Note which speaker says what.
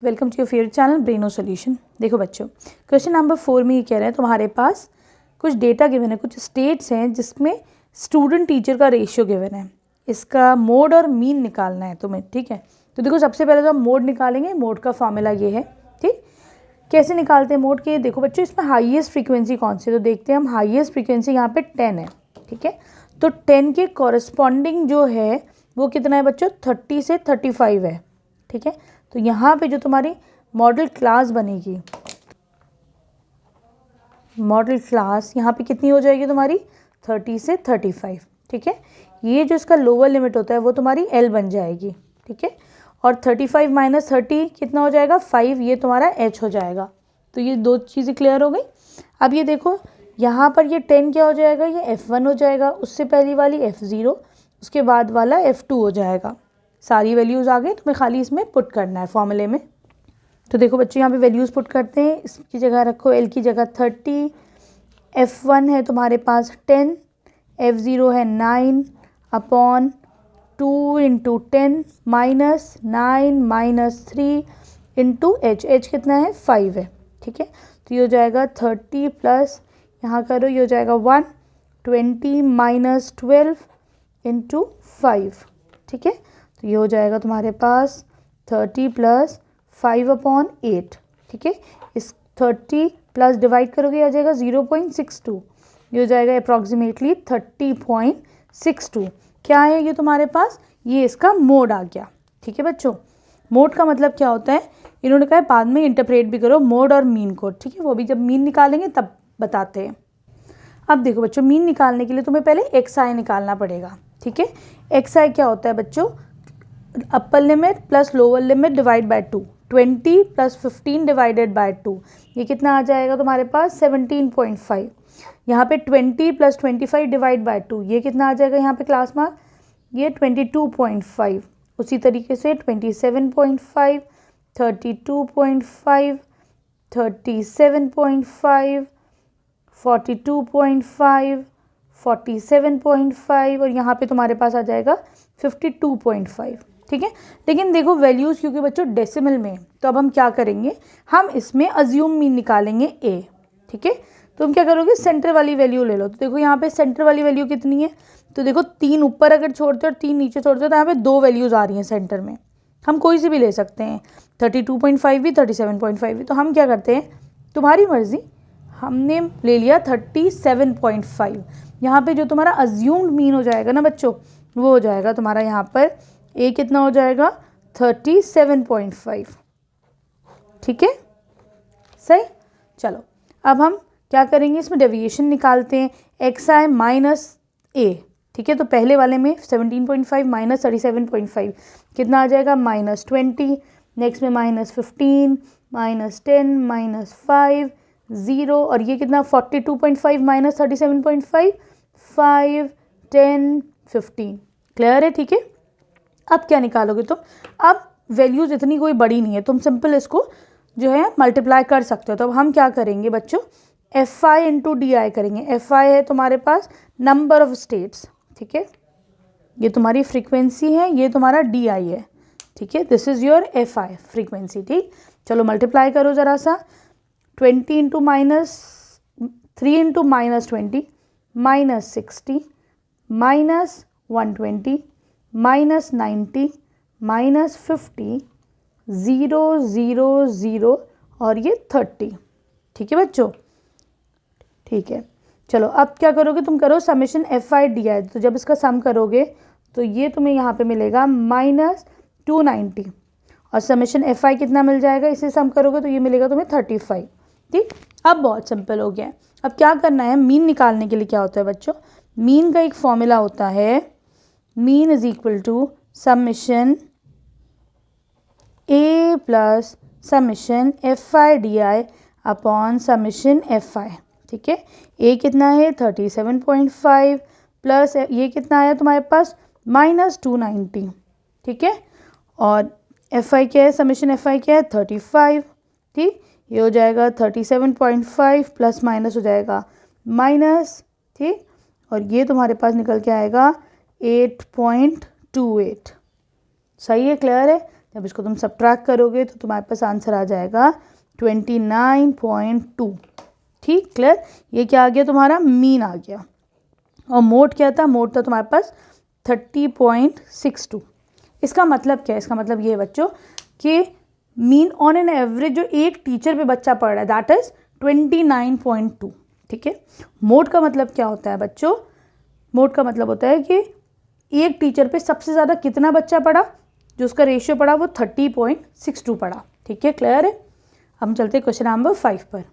Speaker 1: Welcome to your favourite channel Braino solution. देखो बच्चों, question number 4 में ये कह रहे हैं तुम्हारे पास कुछ डेटा गिवन है, कुछ स्टेट्स हैं जिसमें स्टूडेंट टीचर का रेशियो गिवन है। इसका मोड और मीन निकालना है तुम्हें, ठीक है। तो देखो सबसे पहले तो हम मोड निकालेंगे। मोड का फॉर्मूला ये है, ठीक। कैसे निकालते हैं मोड के? देखो बच्चों, इसमें हाईएस्ट फ्रीक्वेंसी कौन सी है तो देखते हैं हम। हाईएस्ट फ्रीक्वेंसी यहाँ पे 10 है, ठीक है। तो 10 के कॉरस्पॉन्डिंग जो है वो कितना है बच्चों? 30 से 35 है, ठीक है। तो यहाँ पे जो तुम्हारी मॉडल क्लास बनेगी, मॉडल क्लास यहाँ पे कितनी हो जाएगी तुम्हारी? 30 से 35, ठीक है। ये जो इसका लोअर लिमिट होता है वो तुम्हारी L बन जाएगी, ठीक है। और 35 माइनस 30 कितना हो जाएगा? 5। ये तुम्हारा H हो जाएगा। तो ये दो चीज़ें क्लियर हो गई। अब ये देखो यहाँ पर ये 10 क्या हो जाएगा? ये F1 हो जाएगा। उससे पहली वाली F0, उसके बाद वाला F2 हो जाएगा। सारी वैल्यूज़ आ गई, तुम्हें खाली इसमें पुट करना है फॉर्मूले में। तो देखो बच्चों, यहाँ पे वैल्यूज़ पुट करते हैं। इसकी जगह रखो L की जगह 30, F1 है तुम्हारे पास 10, F0 है 9 upon 2 into 10 minus 9 minus 3 into H कितना है? 5 है, ठीक है। तो ये हो जाएगा 30 प्लस यहाँ करो, ये हो जाएगा 120 माइनस 12 इंटू 5, ठीक है। तो ये हो जाएगा तुम्हारे पास 30 प्लस 5 अपॉन 8, ठीक है। इस 30 प्लस डिवाइड करोगे आ जाएगा 0.62। ये हो जाएगा अप्रॉक्सीमेटली 30.62। क्या है ये तुम्हारे पास? ये इसका मोड आ गया, ठीक है बच्चों। मोड का मतलब क्या होता है? इन्होंने कहा बाद में इंटरप्रेट भी करो मोड और मीन को, ठीक है। वो भी जब मीन निकालेंगे तब बताते हैं। अब देखो बच्चों, मीन निकालने के लिए तुम्हें पहले XI निकालना पड़ेगा, ठीक है। XI क्या होता है बच्चों? Upper limit plus lower limit divide by 2। 20 plus 15 divided by 2, ये कितना आ जाएगा तुम्हारे पास? 17.5। यहाँ पे 20 प्लस 25 डिवाइड बाय 2, ये कितना आ जाएगा यहाँ पे क्लास मार्क? ये 22.5। उसी तरीके से 27.5, 32.5, 37.5, 42.5, 47.5 और यहाँ पे तुम्हारे पास आ जाएगा 52.5, ठीक है। लेकिन देखो वैल्यूज़ क्योंकि बच्चों डेसिमल में, तो अब हम क्या करेंगे? हम इसमें अज्यूम मीन निकालेंगे A, ठीक है। तो हम क्या करोगे? सेंटर वाली वैल्यू ले लो। तो देखो यहाँ पे सेंटर वाली वैल्यू कितनी है? तो देखो 3 ऊपर अगर छोड़ते और 3 नीचे छोड़ते हो तो यहाँ पे 2 वैल्यूज़ आ रही हैं सेंटर में। हम कोई सी भी ले सकते हैं, 32.5 भी, 37.5 भी। तो हम क्या करते हैं, तुम्हारी मर्जी, हमने ले लिया 37.5। यहाँ पे जो तुम्हारा अज्यूम्ड मीन हो जाएगा ना बच्चों, वो हो जाएगा तुम्हारा यहाँ पर A कितना हो जाएगा? 37.5, ठीक है, सही। चलो अब हम क्या करेंगे, इसमें डेविएशन निकालते हैं। XI माइनस A, ठीक है। तो पहले वाले में 17.5 माइनस 37.5 कितना आ जाएगा? -20। नेक्स्ट में -15, -10, -5, 0 और ये कितना? 42.5 माइनस 37.5, 5, 10, 15। क्लियर है, ठीक है। अब क्या निकालोगे तुम? अब वैल्यूज़ इतनी कोई बड़ी नहीं है, तुम सिंपल इसको जो है मल्टीप्लाई कर सकते हो। तो अब हम क्या करेंगे बच्चों? FI इंटू DI करेंगे। FI है तुम्हारे पास नंबर ऑफ स्टेट्स, ठीक है। ये तुम्हारी फ्रीक्वेंसी है, ये तुम्हारा DI है, ठीक है। This is your FI frequency, ठीक। चलो मल्टीप्लाई करो ज़रा सा। 20 इंटू -3 इंटू -20 -60 -120 -90 -50 0 0 0 और ये 30, ठीक है बच्चों, ठीक है। चलो अब क्या करोगे तुम? करो समेशन FI DI। तो जब इसका सम करोगे तो ये तुम्हें यहाँ पे मिलेगा -290 और समेशन FI कितना मिल जाएगा? इसे सम करोगे तो ये मिलेगा तुम्हें 35, ठीक। अब बहुत सिंपल हो गया। अब क्या करना है, मीन निकालने के लिए क्या होता है बच्चों? मीन का एक फॉर्मूला होता है, mean is equal to summation A plus summation FI DI upon summation FI, ठीक है। A कितना है? 37.5 प्लस ये कितना आया तुम्हारे पास? -290, ठीक है। और FI क्या है? समेशन FI क्या है? 35, ठीक। ये हो जाएगा 37.5 प्लस माइनस हो जाएगा माइनस, ठीक। और ये तुम्हारे पास निकल के आएगा 8.28। सही है, क्लियर है। जब इसको तुम सब्ट्रैक्ट करोगे तो तुम्हारे पास आंसर आ जाएगा 29.2। ठीक, क्लियर। ये क्या आ गया तुम्हारा, मीन आ गया। और मोड क्या था, मोड था तुम्हारे पास 30.62। इसका मतलब क्या है, इसका मतलब ये है बच्चों कि मीन ऑन एन एवरेज जो एक टीचर पे बच्चा पढ़ रहा है दैट इज 29.2। ठीक है। मोड का मतलब क्या होता है बच्चों, मोड का मतलब होता है कि एक टीचर पे सबसे ज़्यादा कितना बच्चा पढ़ा, जो उसका रेशियो पड़ा वो 30.62 पड़ा। ठीक है, क्लियर है। हम चलते क्वेश्चन नंबर 5 पर।